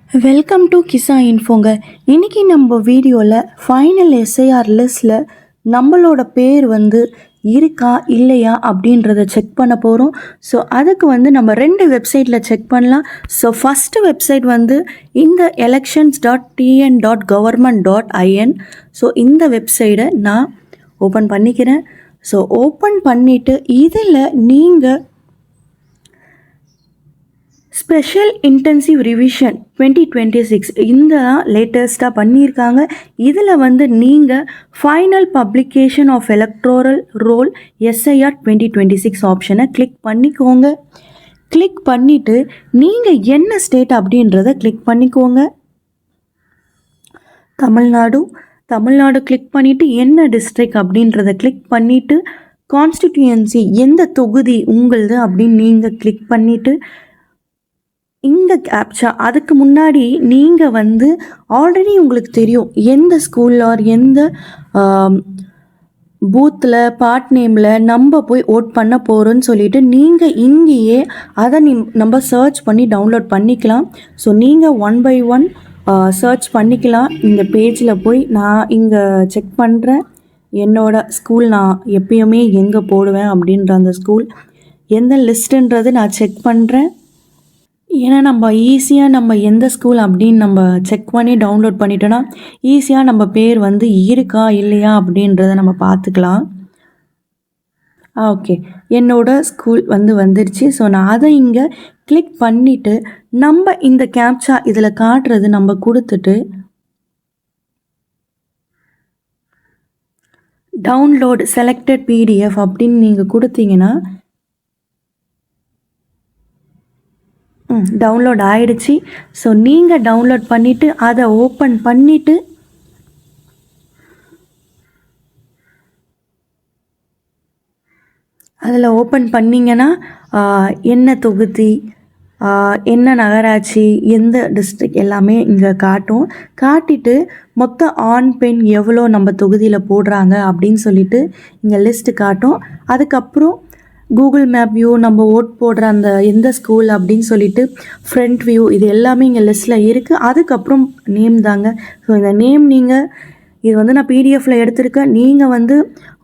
Welcome to கிசா இன்ஃபோங்க. இன்றைக்கி நம்ம வீடியோவில் ஃபைனல் எஸ்ஐஆர் லிஸ்ட்டில் நம்மளோட பேர் இருக்கா இல்லையா அப்படின்றத செக் பண்ண போகிறோம். ஸோ அதுக்கு நம்ம 2 வெப்சைட்டில் செக் பண்ணலாம். ஸோ ஃபஸ்ட்டு வெப்சைட் இந்த elections.tn.government.in. ஸோ இந்த வெப்சைட்டை நான் ஓப்பன் பண்ணிக்கிறேன். ஸோ ஓப்பன் பண்ணிவிட்டு இதில் நீங்கள் ஸ்பெஷல் இன்டென்சிவ் ரிவிஷன் 2026 இந்த லேட்டஸ்ட்டாக பண்ணியிருக்காங்க. இதில் நீங்கள் final publication of electoral roll SIR 2026 ஆப்ஷனை கிளிக் பண்ணிக்கோங்க. கிளிக் பண்ணிவிட்டு நீங்கள் என்ன ஸ்டேட் அப்படின்றத கிளிக் பண்ணிக்கோங்க. தமிழ்நாடு கிளிக் பண்ணிவிட்டு என்ன டிஸ்ட்ரிக்ட் அப்படின்றத கிளிக் பண்ணிவிட்டு கான்ஸ்டிடியூயன்சி எந்த தொகுதி உங்களுது அப்படின்னு நீங்கள் கிளிக் பண்ணிவிட்டு இந்த கேப்சா அதுக்கு முன்னாடி நீங்கள் ஆல்ரெடி உங்களுக்கு தெரியும் எந்த ஸ்கூலில் ஆர் எந்த பூத்தில் பார்ட் நேமில் நம்ம போய் ஓட் பண்ண போகிறோன்னு சொல்லிட்டு நீங்கள் இங்கேயே அதை நம்ம சர்ச் பண்ணி டவுன்லோட் பண்ணிக்கலாம். ஸோ நீங்கள் 1 by 1 சர்ச் பண்ணிக்கலாம். இந்த பேஜில் போய் நான் இங்கே செக் பண்ணுறேன் என்னோடய ஸ்கூல் நான் எப்பயுமே எங்கே போடுவேன் அப்படின்ற அந்த ஸ்கூல் எந்த லிஸ்ட்டுன்றது நான் செக் பண்ணுறேன். ஏன்னா நம்ம ஈஸியாக நம்ம எந்த ஸ்கூல் அப்படின்னு நம்ம செக் பண்ணி டவுன்லோட் பண்ணிட்டோன்னா ஈஸியாக நம்ம பேர் இருக்கா இல்லையா அப்படின்றத நம்ம பார்த்துக்கலாம். ஓகே, என்னோடய ஸ்கூல் வந்துருச்சு. ஸோ நான் அதை இங்கே கிளிக் பண்ணிவிட்டு நம்ம இந்த கேப்சா இதில் காட்டுறது நம்ம கொடுத்துட்டு டவுன்லோட் செலக்டட் பிடிஎஃப் அப்படின்னு நீங்கள் கொடுத்தீங்கன்னா டவுன்லோட் ஆகிடுச்சு. ஸோ நீங்கள் டவுன்லோட் பண்ணிவிட்டு அதை ஓப்பன் பண்ணிவிட்டு அதில் ஓப்பன் பண்ணிங்கன்னா என்ன தொகுதி என்ன நகராட்சி எந்த டிஸ்ட்ரிக்ட் எல்லாமே இங்கே காட்டிட்டு மொத்த ஆண் பெண் எவ்வளோ நம்ம தொகுதியில் போடுறாங்க அப்படின்னு சொல்லிட்டு இங்கே லிஸ்ட்டு காட்டும். அதுக்கப்புறம் கூகுள் மேப் வியூ நம்ம ஓட் போடுற அந்த எந்த ஸ்கூல் அப்படின்னு சொல்லிட்டு ஃப்ரண்ட் வியூ இது எல்லாமே இங்கே லிஸ்ட்டில் இருக்குது. அதுக்கப்புறம் நேம் தாங்க. ஸோ இந்த நேம் நீங்கள் இது நான் பிடிஎஃப்பில் எடுத்திருக்கேன். நீங்கள்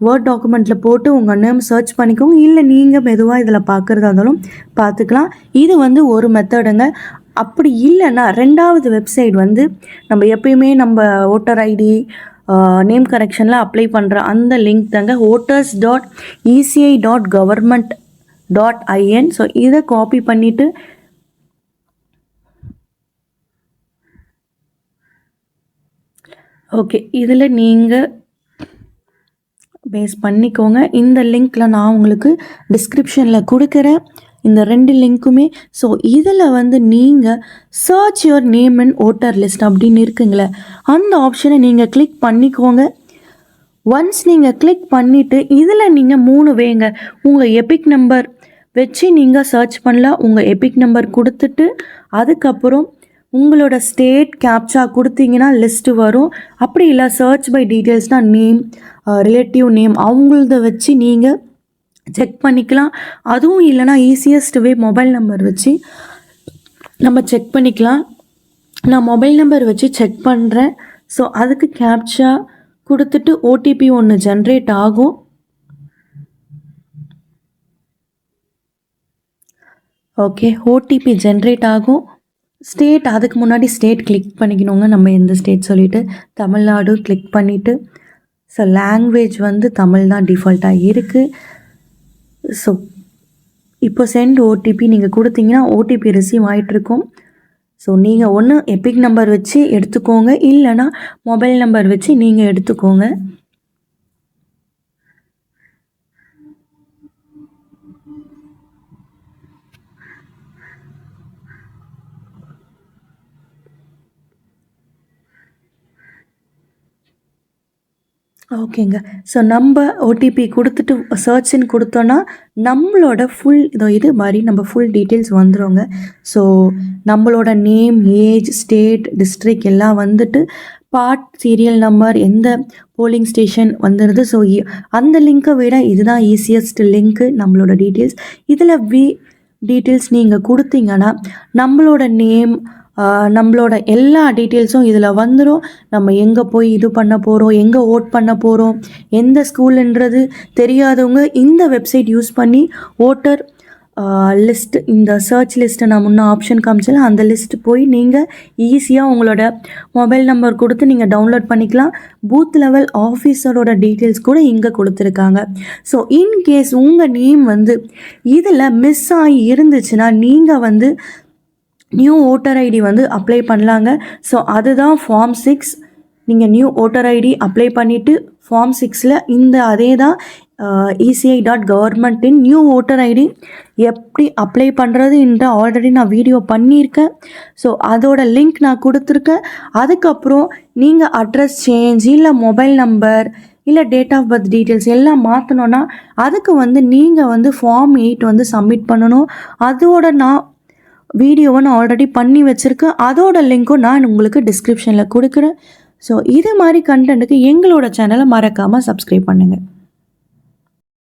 வேர்ட் டாக்குமெண்ட்டில் போட்டு உங்கள் நேம் சர்ச் பண்ணிக்கோங்க. இல்லை நீங்கள் மெதுவாக இதில் பார்க்குறதா இருந்தாலும் பார்த்துக்கலாம். இது ஒரு மெத்தடுங்க. அப்படி இல்லைன்னா 2வது வெப்சைட் நம்ம எப்பயுமே நம்ம ஓட்டர் ஐடி நேம் கரெக்ஷனில் அப்ளை பண்ணுற அந்த லிங்க் தாங்க voters.eci.government.in. ஸோ இதை காப்பி பண்ணிவிட்டு ஓகே இதில் நீங்கள் பேஸ் பண்ணிக்கோங்க. இந்த லிங்க்கில் நான் உங்களுக்கு டிஸ்கிரிப்ஷனில் கொடுக்குறேன் இந்த 2 லிங்க்குமே. ஸோ இதில் நீங்கள் search your name and voter list அப்படின்னு இருக்குங்களே அந்த ஆப்ஷனை நீங்கள் கிளிக் பண்ணிக்கோங்க. ஒன்ஸ் நீங்கள் கிளிக் பண்ணிவிட்டு இதில் நீங்கள் 3 வேங்க உங்கள் எபிக் நம்பர் வச்சு நீங்கள் சர்ச் பண்ணலாம். உங்கள் எபிக் நம்பர் கொடுத்துட்டு அதுக்கப்புறம் உங்களோட ஸ்டேட் கேப்சா கொடுத்தீங்கன்னா லிஸ்ட்டு வரும். அப்படி இல்லை சர்ச் பை டீட்டெயில்ஸ்னால் நேம் ரிலேட்டிவ் நேம் அவங்களத வச்சு நீங்கள் செக் பண்ணிக்கலாம். அதுவும் இல்லைனா ஈஸியஸ்ட் வே மொபைல் நம்பர் வச்சு நம்ம செக் பண்ணிக்கலாம். நான் மொபைல் நம்பர் வச்சு செக் பண்ணுறேன். ஸோ அதுக்கு கேப்சா கொடுத்துட்டு ஓடிபி ஒன்று ஜென்ரேட் ஆகும். ஓகே, ஓடிபி ஜென்ரேட் ஆகும். ஸ்டேட் அதுக்கு முன்னாடி ஸ்டேட் கிளிக் பண்ணிக்கணுங்க. நம்ம எந்த ஸ்டேட் சொல்லிவிட்டு தமிழ்நாடு கிளிக் பண்ணிவிட்டு ஸோ லாங்குவேஜ் தமிழ் தான் டிஃபால்ட்டாக இருக்குது. ஸோ இப்போ சென்ட் ஓடிபி நீங்கள் கொடுத்தீங்கன்னா ஓடிபி ரிசீவ் ஆகிட்ருக்கும். ஸோ நீங்கள் ஒன்று எபிக் நம்பர் வச்சு எடுத்துக்கோங்க, இல்லைனா மொபைல் நம்பர் வச்சு நீங்கள் எடுத்துக்கோங்க. ஓகேங்க. ஸோ நம்ம ஓடிபி கொடுத்துட்டு சர்ச்ன்னு கொடுத்தோன்னா நம்மளோட ஃபுல் இது மாதிரி நம்ம ஃபுல் டீட்டெயில்ஸ் வந்துடுங்க. ஸோ நம்மளோட நேம், ஏஜ், ஸ்டேட், டிஸ்ட்ரிக்ட் எல்லாம் பார்ட், சீரியல் நம்பர், எந்த போலிங் ஸ்டேஷன் வந்துடுது. ஸோ அந்த லிங்க்கை விட இதுதான் ஈஸியஸ்ட் லிங்க்கு. நம்மளோட டீட்டெயில்ஸ் இதில் டீட்டெயில்ஸ் நீங்கள் கொடுத்தீங்கன்னா நம்மளோட நேம் நம்மளோட எல்லா டீட்டெயில்ஸும் இதில் வந்துடும். நம்ம எங்கே போய் இது பண்ண போகிறோம், எங்கே ஓட் பண்ண போகிறோம், எந்த ஸ்கூலுன்றது தெரியாதவங்க இந்த வெப்சைட் யூஸ் பண்ணி ஓட்டர் லிஸ்ட், இந்த சர்ச் லிஸ்ட்டை நான் முன்னே ஆப்ஷன் காமிச்சல அந்த லிஸ்ட்டு போய் நீங்கள் ஈஸியாக உங்களோட மொபைல் நம்பர் கொடுத்து நீங்கள் டவுன்லோட் பண்ணிக்கலாம். பூத் லெவல் ஆஃபீஸரோட டீட்டெயில்ஸ் கூட இங்கே கொடுத்துருக்காங்க. ஸோ இன்கேஸ் உங்கள் நேம் வந்து இதில் மிஸ் ஆகி இருந்துச்சுன்னா நீங்கள் வந்து நியூ ஓட்டர் ஐடி வந்து அப்ளை பண்ணலாங்க. ஸோ அதுதான் ஃபார்ம் 6. நீங்கள் நியூ ஓட்டர் ஐடி அப்ளை பண்ணிவிட்டு ஃபார்ம் 6ல் இந்த அதே தான் ECI.government நியூ ஓட்டர் ஐடி எப்படி அப்ளை பண்ணுறதுன்ற ஆல்ரெடி நான் வீடியோ பண்ணியிருக்கேன். ஸோ அதோட லிங்க் நான் கொடுத்துருக்கேன். அதுக்கப்புறம் நீங்கள் அட்ரஸ் சேஞ்ச் இல்லை மொபைல் நம்பர் இல்லை டேட் ஆஃப் பர்த் டீட்டெயில்ஸ் எல்லாம் மாற்றணுன்னா அதுக்கு வந்து நீங்கள் வந்து ஃபார்ம் 8 வந்து சப்மிட் பண்ணணும். அதோட நான் வீடியோவை நான் ஆல்ரெடி பண்ணி வச்சுருக்கேன். அதோட லிங்க்கும் நான் உங்களுக்கு டிஸ்கிரிப்ஷனில் கொடுக்குறேன். ஸோ இது மாதிரி கண்டென்ட்டுக்கு எங்களோட சேனலை மறக்காமல் சப்ஸ்கிரைப் பண்ணுங்கள்.